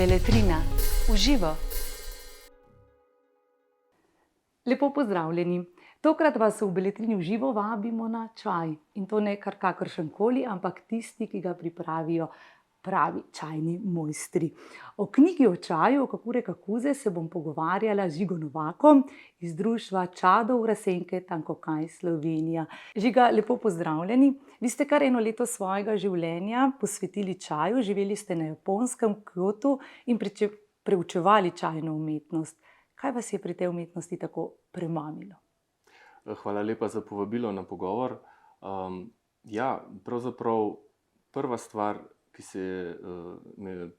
Beletrina v živo. Lepo pozdravljeni. Tokrat vas v Beletrini v živo vabimo na čaj. In to ne kar kakršenkoli, ampak tisti, ki ga pripravijo pravi čajni mojstri. O knjigi o čaju Kakure Kakuze se bom pogovarjala z Žigo Novakom iz društva Čado Vrasenke Tankokaj Slovenija. Žiga, lepo pozdravljeni. Vi ste kar eno leto svojega življenja posvetili čaju, živeli ste na Japonskem, v Kyotu in preučevali čajno umetnost. Kaj vas je pri tej umetnosti tako premamilo? Hvala lepa za povabilo na pogovor. Pravzaprav prva stvar, ki se me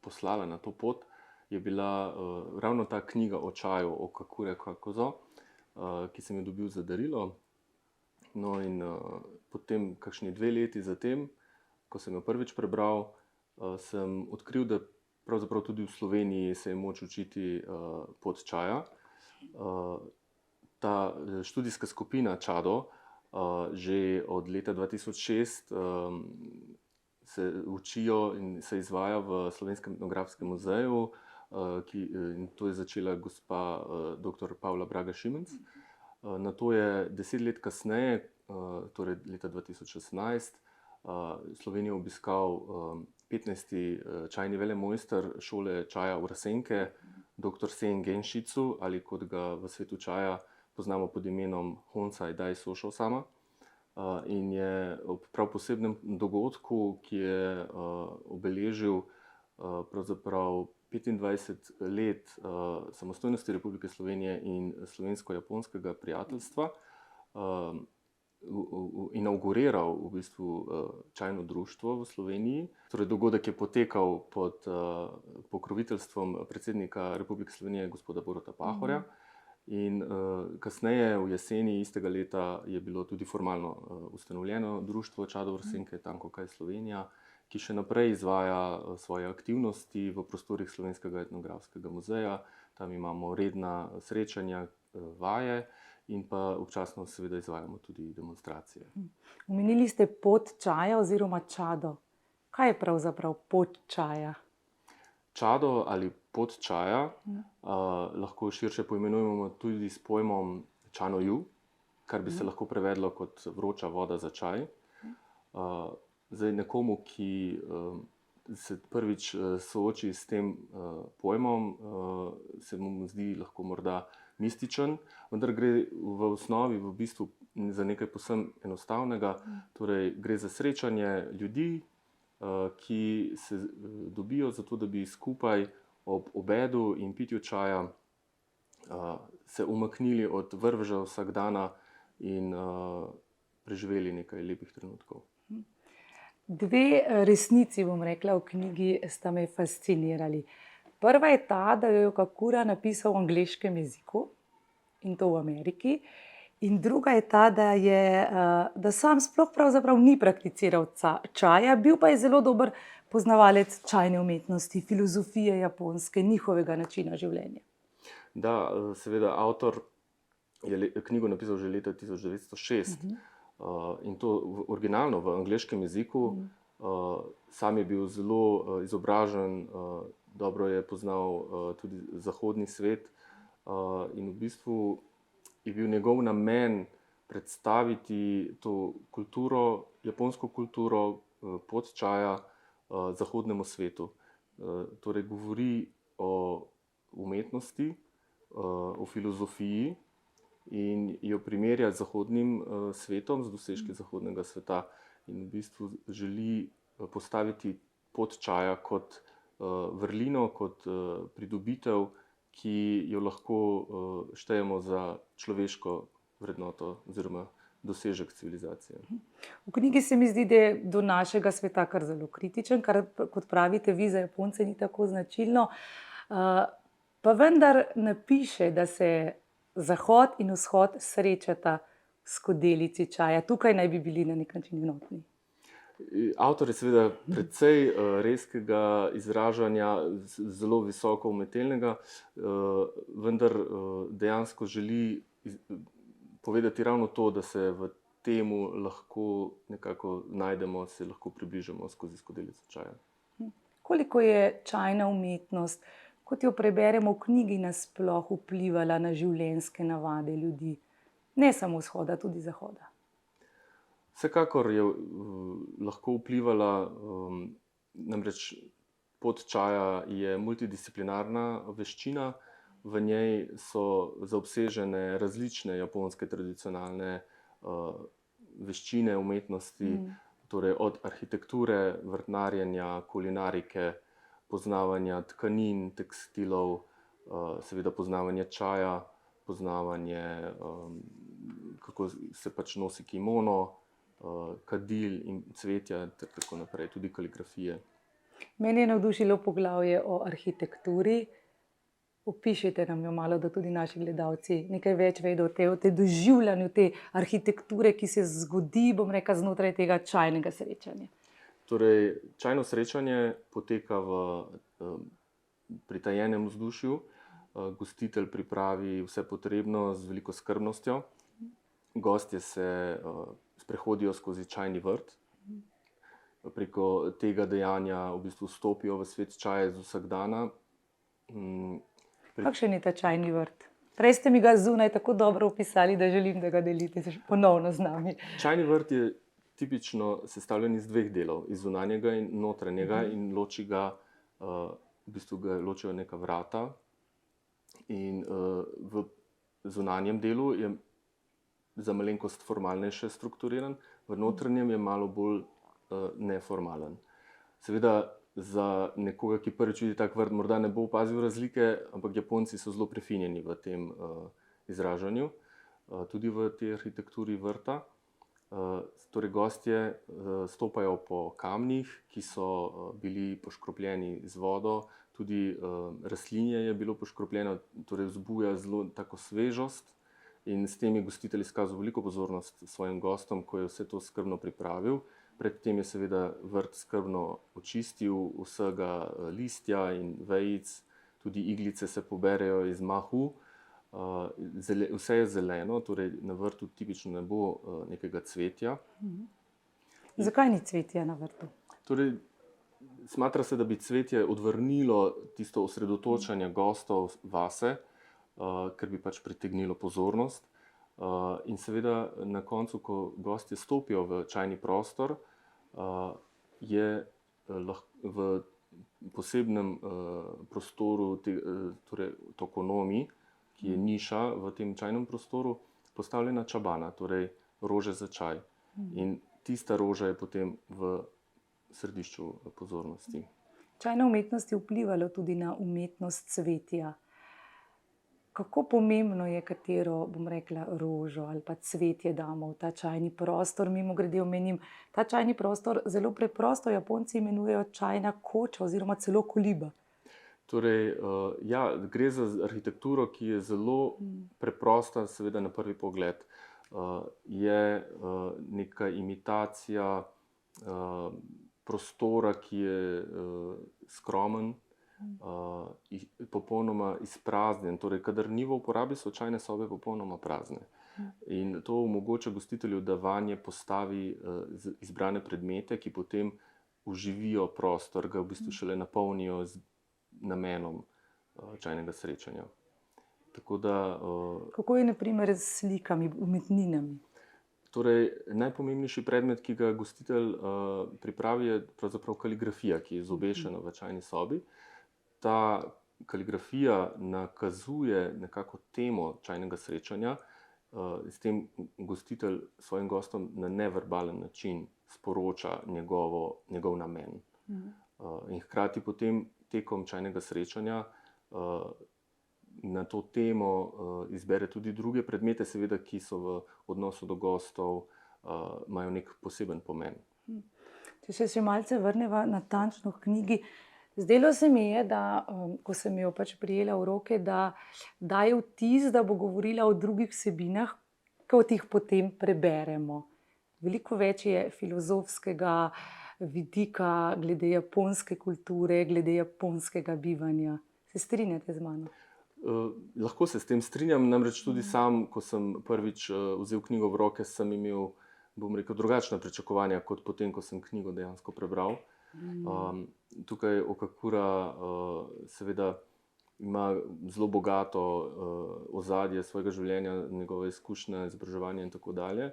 poslala na to pot, je bila ravno ta knjiga o čaju, o Kakure Kakuzo, ki sem jo dobil za darilo. No in potem, kakšni 2 leti zatem, ko sem jo prvič prebral, sem odkril, da pravzaprav tudi v Sloveniji se je moč učiti pot čaja. Ta študijska skupina Čado že od leta 2006 se učijo in se izvaja v Slovenskem etnografskem muzeju, in to je začela gospa dr. Pavla Braga Šimenc. Nato je 10 let kasneje, torej leta 2016, Slovenijo obiskal 15. čajni velemojster šole čaja Vrasenke, dr. Sen Genšicu, ali kot ga v svetu čaja poznamo pod imenom Honsai Dai Sosho Sama. In je ob prav posebnem dogodku, ki je obeležil pravzaprav 25 let samostojnosti Republike Slovenije in slovensko-japonskega prijateljstva, inauguriral v bistvu čajno društvo v Sloveniji. Torej, dogodek je potekal pod pokroviteljstvom predsednika Republike Slovenije, gospoda Boruta Pahorja. In kasneje, v jeseni istega leta, je bilo tudi formalno ustanovljeno društvo Čado Vrasenke Tankokaj Slovenija, ki še naprej izvaja svoje aktivnosti v prostorih Slovenskega etnografskega muzeja. Tam imamo redna srečanja, vaje in pa občasno seveda izvajamo tudi demonstracije. Omenili ste pot čaja oziroma čado. Kaj je pravzaprav pot čaja? Čado ali pot čaja lahko širše poimenujemo tudi s pojmom čano-ju, kar bi se lahko prevedlo kot vroča voda za čaj. Zdaj, nekomu, ki se prvič sooči s tem pojmom, se mu zdi lahko morda mističen, vendar gre v osnovi v bistvu za nekaj povsem enostavnega. Torej, gre za srečanje ljudi, ki se dobijo zato, da bi skupaj ob obedu in pitju čaja se umaknili od vrveža vsakdana in preživeli nekaj lepih trenutkov. 2 resnici, bom rekla, v knjigi sta me fascinirali. Prva je ta, da jo je Kakura napisal v angleškem jeziku in to v Ameriki. In druga je ta, da sam sploh pravzaprav ni prakticiral čaja, bil pa je zelo dober poznavalec čajne umetnosti, filozofije Japonske, njihovega načina življenja. Da, seveda, avtor je knjigo napisal že leta 1906 in to originalno v angleškem jeziku. Sam je bil zelo izobražen, dobro je poznal tudi zahodni svet in v bistvu je bil njegov namen predstaviti to kulturo, japonsko kulturo, pot čaja zahodnemu svetu. Torej, govori o umetnosti, o filozofiji in jo primerja z zahodnim svetom, z dosežki zahodnega sveta. In v bistvu želi postaviti pot čaja kot vrlino, kot pridobitev, ki jo lahko štejemo za človeško vrednoto oziroma dosežek civilizacije. V knjigi se mi zdi, da je do našega sveta kar zelo kritičen, kar, kot pravite vi, za Japonce ni tako značilno. Pa vendar napiše, da se zahod in vzhod srečata v skodelici čaja. Tukaj naj bi bili na nek način enotni. Avtor je seveda precej rezkega izražanja, zelo visoko umetelnega, vendar dejansko želi povedati ravno to, da se v temu lahko nekako najdemo, se lahko približamo skozi skodelico čaja. koliko je čajna umetnost, kot jo preberemo v knjigi, nasploh vplivala na življenjske navade ljudi, ne samo vzhoda, tudi zahoda. Vsekakor je lahko vplivala, namreč pot čaja je multidisciplinarna veščina, v njej so zaobsežene različne japonske tradicionalne veščine, umetnosti, torej od arhitekture, vrtnarjenja, kulinarike, poznavanja tkanin, tekstilov, seveda poznavanje čaja, poznavanje, kako se pač nosi kimono, kadil in cvetja ter tako naprej, tudi kaligrafije. Meni je navdušilo poglavje o arhitekturi. Opišite nam jo malo, da tudi naši gledalci nekaj več vedo o tej doživljanju te arhitekture, ki se zgodi, bom rekla, znotraj tega čajnega srečanja. Torej, čajno srečanje poteka v pritajenem vzdušju. Gostitelj pripravi vse potrebno z veliko skrbnostjo. Gostje se sprehodijo skozi čajni vrt. Preko tega dejanja v bistvu vstopijo v svet čaja iz vsakdana. Kakšen je ta čajni vrt? Prej ste mi ga zunaj tako dobro opisali, da želim, da ga delite ponovno z nami. Čajni vrt je tipično sestavljen iz dveh delov, iz zunanjega in notranjega, in loči ga, v bistvu ga ločijo neka vrata. In v zunanjem delu je za malenkost formalnejše strukturiran, v notranjem je malo bolj neformalen. Seveda za nekoga, ki prvič vidi tak vrt, morda ne bo opazil razlike, ampak Japonci so zelo prefinjeni v tem izražanju, tudi v tej arhitekturi vrta. Torej, gostje stopajo po kamnih, ki so bili poškropljeni z vodo, tudi rastlinje je bilo poškropljeno, torej vzbuja zelo tako svežost, in s tem je gostitelj izkazal veliko pozornost svojim gostom, ko je vse to skrbno pripravil. Predtem je seveda vrt skrbno očistil vsega listja in vejic, tudi iglice se poberejo iz mahu. Vse je zeleno, torej na vrtu tipično ne bo nekega cvetja. Zakaj ni cvetja na vrtu? Torej, smatra se, da bi cvetje odvrnilo tisto osredotočanje gostov vase, ker bi pač pritegnilo pozornost. In seveda na koncu, ko gostje stopijo v čajni prostor, je v posebnem prostoru, torej tokonomi, ki je niša v tem čajnem prostoru, postavljena čabana, torej rože za čaj. In tista roža je potem v središču pozornosti. Čajna umetnost je vplivala tudi na umetnost cvetja. Kako pomembno je, katero, bom rekla, rožo ali pa cvetje damo v ta čajni prostor? Mimogrede omenim, ta čajni prostor zelo preprosto Japonci imenujejo čajna koča oziroma celo koliba. Torej, ja, gre za arhitekturo, ki je zelo preprosta, seveda na prvi pogled. Je neka imitacija prostora, ki je skromen, popolnoma izpraznjen. Torej, kadar ni v uporabi, so čajne sobe popolnoma prazne. In to omogoča gostitelju, da vanje postavi izbrane predmete, ki potem oživijo prostor, ga v bistvu šele napolnijo z namenom čajnega srečanja. Tako da, kako je na primer s slikami, umetninami? Torej, najpomembnejši predmet, ki ga gostitelj pripravi, je pravzaprav kaligrafija, ki je izobešena v čajni sobi. Ta kaligrafija nakazuje nekako temo čajnega srečanja, s tem gostitelj svojim gostom na neverbalen način sporoča njegov namen. In hkrati potem tekom čajnega srečanja na to temo izbere tudi druge predmete, seveda, ki so v odnosu do gostov, imajo nek poseben pomen. Če se še malce vrneva natančno v knjigi, zdelo se mi je, da, ko sem jo pač prijela v roke, da daje vtis, da bo govorila o drugih vsebinah, kot jih potem preberemo. Veliko več je filozofskega vidika glede japonske kulture, glede japonskega bivanja. Se strinjate z mano? Lahko se s tem strinjam, namreč tudi sam, ko sem prvič vzel knjigo v roke, sem imel, bom rekel, drugačna pričakovanja, kot potem, ko sem knjigo dejansko prebral. Tukaj Okakura seveda ima zelo bogato ozadje svojega življenja, njegove izkušnje, izobraževanje in tako dalje.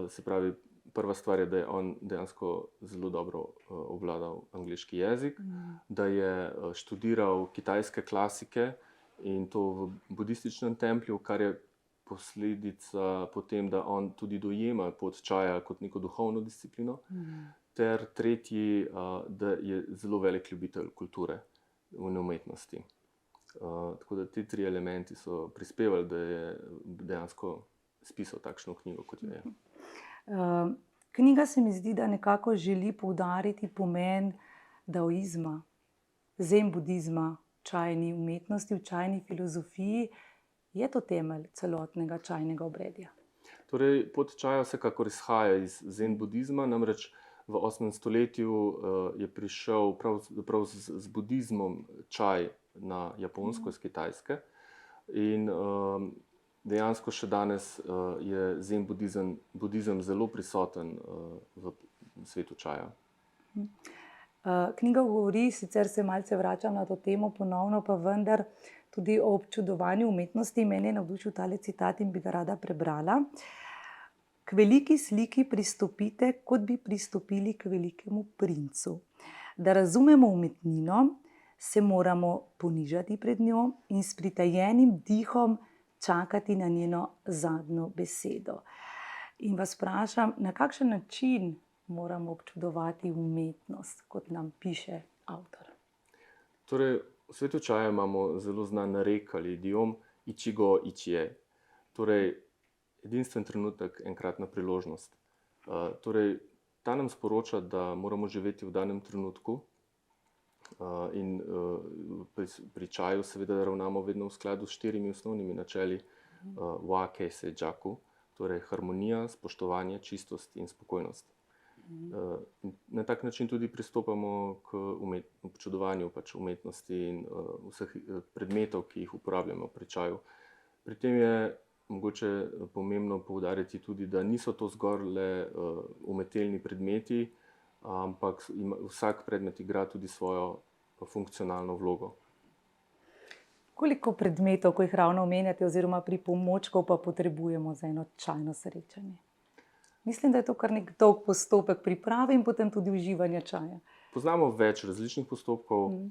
Se pravi, prva stvar je, da je on dejansko zelo dobro obvladal angleški jezik, da je študiral kitajske klasike in to v budističnem templju, kar je posledica potem, da on tudi dojema pot čaja kot neko duhovno disciplino. Ter tretji, da je zelo velik ljubitelj kulture in umetnosti. Tako da ti tri elementi so prispevali, da je dejansko spisal takšno knjigo, kot jo je. Knjiga se mi zdi, da nekako želi poudariti pomen daoizma, zen budizma, čajni umetnosti, v čajni filozofiji. Je to temelj celotnega čajnega obredja? Torej, pot čaja vsekakor izhaja iz zen budizma, namreč v 8. stoletju je prišel prav z budizmom čaj na Japonsko iz Kitajske in dejansko še danes je zen budizem zelo prisoten v svetu čaja. Knjiga govori, sicer se malce vračam na to temo ponovno, pa vendar tudi o občudovanju umetnosti. Mene je navdušil tale citat in bi ga rada prebrala. K veliki sliki pristopite, kot bi pristopili k velikemu princu. Da razumemo umetnino, se moramo ponižati pred njo in s pritajenim dihom čakati na njeno zadnjo besedo. In vas vprašam, na kakšen način moramo občudovati umetnost, kot nam piše avtor? Torej, v svetu čaja imamo zelo znan narek ali idiom ichigo ichie. Torej, edinstven trenutek, enkratna priložnost. Torej, ta nam sporoča, da moramo živeti v danem trenutku in pri čaju seveda ravnamo vedno v skladu s 4 osnovnimi načeli wa, kei, sei, jaku, torej harmonija, spoštovanje, čistost in spokojnost. Na tak način tudi pristopamo k občudovanju umetnosti in vseh predmetov, ki jih uporabljamo pri čaju. Pri tem je mogoče pomembno poudariti tudi, da niso to zgolj le umetelni predmeti, ampak vsak predmet igra tudi svojo funkcionalno vlogo. Koliko predmetov, ko jih ravno omenjate, oziroma pripomočkov pa potrebujemo za eno čajno srečanje? Mislim, da je to kar nek dolg postopek priprave in potem tudi uživanja čaja. Poznamo več različnih postopkov.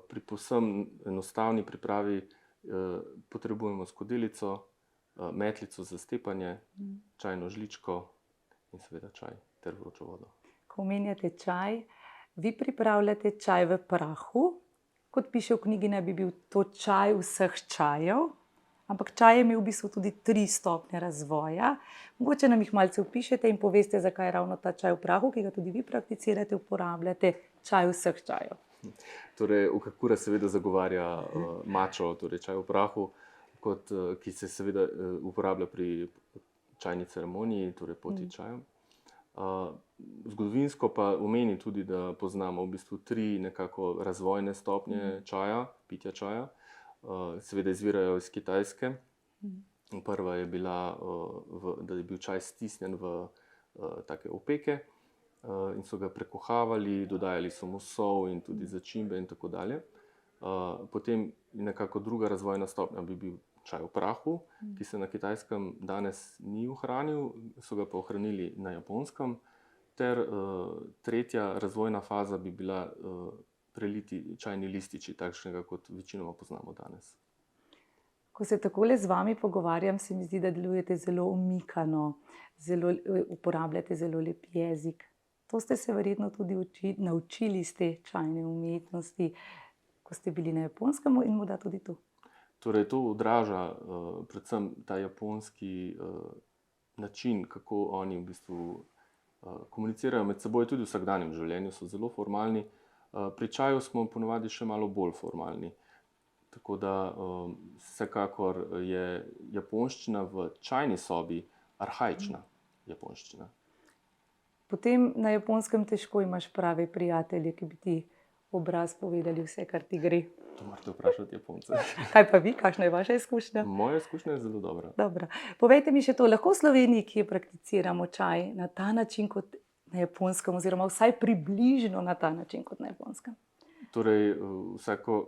Pri povsem enostavni pripravi potrebujemo skodelico, metlico za stepanje, čajno žličko in seveda čaj ter vročo vodo. Ko omenjate čaj, vi pripravljate čaj v prahu. Kot piše v knjigi, naj bi bil to čaj vseh čajev, ampak čaj je imel v bistvu tudi 3 stopnje razvoja. Mogoče nam jih malce opišete in poveste, zakaj je ravno ta čaj v prahu, ki ga tudi vi prakticirate, uporabljate, čaj vseh čajev. Torej, Okakura seveda zagovarja mačo, torej čaj v prahu, ki se seveda uporablja pri čajni ceremoniji, torej poti čaja. Zgodovinsko pa omeni tudi, da poznamo v bistvu 3 nekako razvojne stopnje čaja, pitja čaja. Seveda izvirajo iz Kitajske. Prva je bila, da je bil čaj stisnjen v take opeke in so ga prekuhavali, dodajali so mu sol in tudi začimbe in tako dalje. Potem nekako druga razvojna stopnja bi bil čaj v prahu, ki se na Kitajskem danes ni ohranil, so ga pa ohranili na Japonskem. Ter tretja razvojna faza bi bila preliti čajni lističi, takšnega kot večinoma poznamo danes. Ko se takole z vami pogovarjam, se mi zdi, da delujete zelo omikano, uporabljate zelo lep jezik. To ste se verjetno tudi naučili iz te čajne umetnosti, ko ste bili na Japonskem in morda tudi tu. Torej, to odraža predvsem ta japonski način, kako oni v bistvu komunicirajo med seboj, tudi v vsakdanjem življenju so zelo formalni. Pri čaju smo ponovadi še malo bolj formalni. Tako da vsekakor je japonščina v čajni sobi arhaična japonščina. Potem na Japonskem težko imaš prave prijatelje, ki bi ti obraz povedali vse, kar ti gre. To morate vprašati Japonce. Kaj pa vi, kakšna je vaša izkušnja? Moja izkušnja je zelo dobra. Dobra. Povejte mi še to, lahko v Sloveniji, kje prakticiramo čaj na ta način, kot na Japonskem, oziroma vsaj približno na ta način kot na Japonskem? Torej,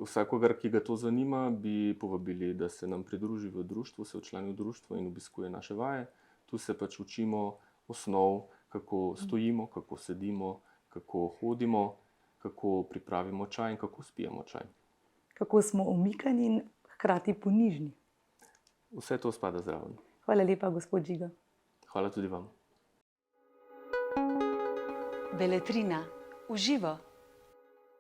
vsakogar, ki ga to zanima, bi povabili, da se nam pridruži v društvu, se včlani v društvo in obiskuje naše vaje. Tu se pač učimo osnov, kako stojimo, kako sedimo, kako hodimo, kako pripravimo čaj in kako spijemo čaj. Kako smo omikani in hkrati ponižni. Vse to spada zraven. Hvala lepa, gospod Žiga. Hvala tudi vam. Beletrina v živo.